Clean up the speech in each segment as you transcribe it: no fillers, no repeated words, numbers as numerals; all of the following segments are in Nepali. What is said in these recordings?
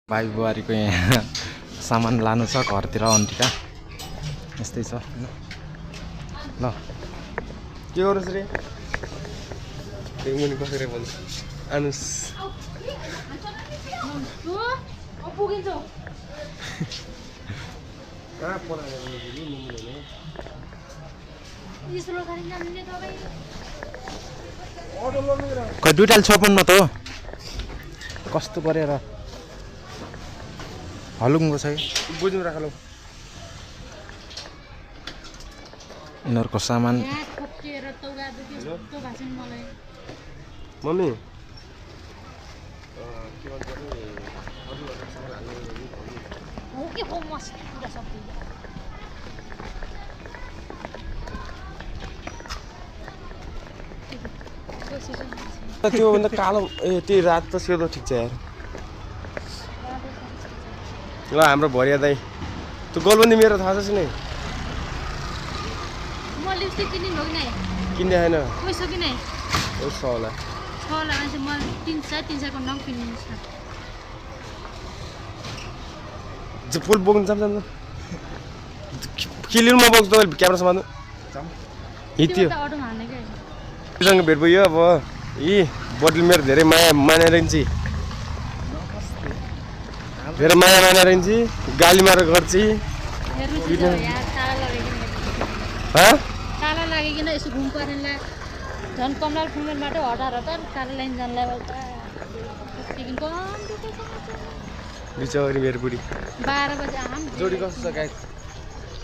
भाइ बुहारीको यहाँ सामान लानु छ घरतिर आन्टीका यस्तै छ हैन ल के गर्नुस् रे त्यही मुनि बसेर भन्छ आनुस खै दुईटाले छोप्नु त हो कस्तो गरेर हलुङ्गो छ बुझ्नु राखलौ यिनीहरूको सामान मम्मी त्यो भन्दा कालो ए त्यो रात त सेतो ठिक छ यार ल हाम्रो भरिया दाइ त्यो गोलबन्दी मेरो थाहा छ नि किन्ने छैन पैसा होला फुल बोक्नु जान्छ किलिनमा बोक्छ तपाईँले क्यामेरा समात्नु हिँड्थ्यो त्योसँग भेट भयो अब यी बोटल मेरो धेरै माया मानेर हिँड्छ धेरै माया मानेर हिँड्छ गाली मार गर्छ काला लागिकन यसो घुम पर्नेलाई झन् कमलाल फुङ्गनबाट हटाएर त कालो लाइन जानलाई बिचौरी मेरो बुढी 12 बजे आम जोडी कस्तो छ गाइस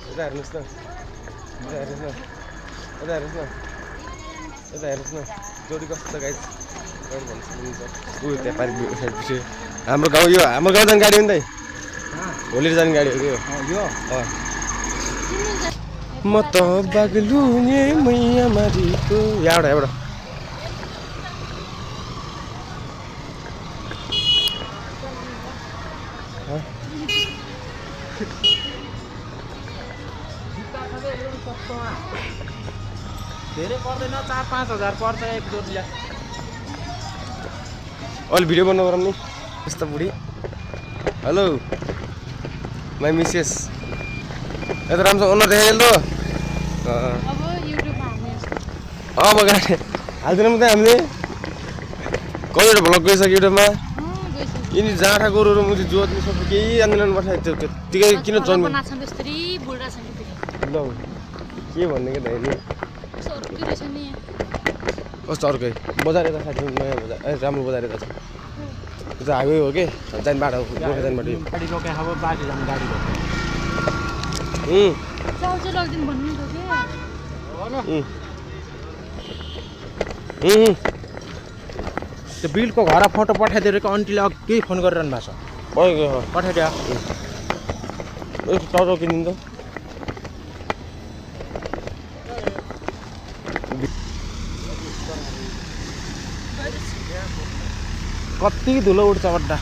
यता हेर्नुहोस् न यता हेर्नुहोस् न यता हेर्नुहोस् न जोडी कस्तो छ गाइस ऊ त्यहाँ पारि हाम्रो गाउँ यो हाम्रो गाउँ जाने गाडी हो नि त भोलि जाने गाडी हो यो म त बागलुङे मैया मारीको यहाँबाट धेरै पर्दैन 4-5 हजार पर्छ एक जोडीलाई अलि भिडियो बनाउनु गरौँ नि यस्तो बुढी हेलो माई मिसेस यता राम्रो अनुहार देखाइल त अब युट्युबमा हाल्ने अब गाडी हाल्दैनौँ त हामीले कतिवटा भ्लग गइसक्यो युट्युबमा यिनी जाँडा गोरुहरू मुझे जोत्नु सक्छ केही आन्दोलन पठाएको थियो त्यतिकै किन जन्म ल के भन्ने के दाइ कस्तो अर्कै बजार यता साथी नयाँ बजार ए राम्रो बजार यता छ त्यो त हाइवे हो कि जाने बाटो गोर्खा जाने बाटो गाडी रोके अब बाटो जाने गाडी रोके त्यो बिलको घर फोटो पठाइदिएको आन्टीले अघि केही फोन गरिरहनु भएको छ पठाइदियो यस्तो टाउको किनिदिनु त कति धुलो उठ्छ अड्डा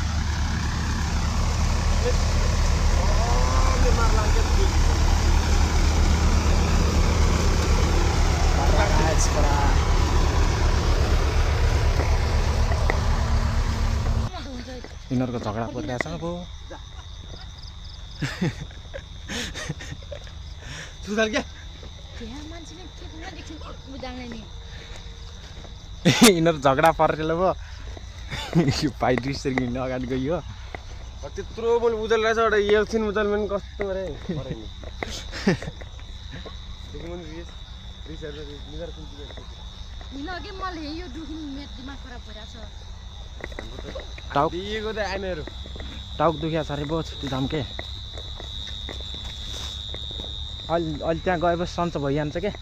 यिनीहरूको झगडा परिरहेछ अब सुधार क्या यिनीहरू झगडा परेर पो भाइ डिस्ट्रिक्ट हिँड्न अगाडि गयो त्यत्रो मैले उजाल रहेछ एउटा एकछिन उजाल पनि कस्तो गरे टाउक दुखिया छ अरे पो छुट्टी धम्के अहिले त्यहाँ गएपछि सन्चो भइहाल्छ क्या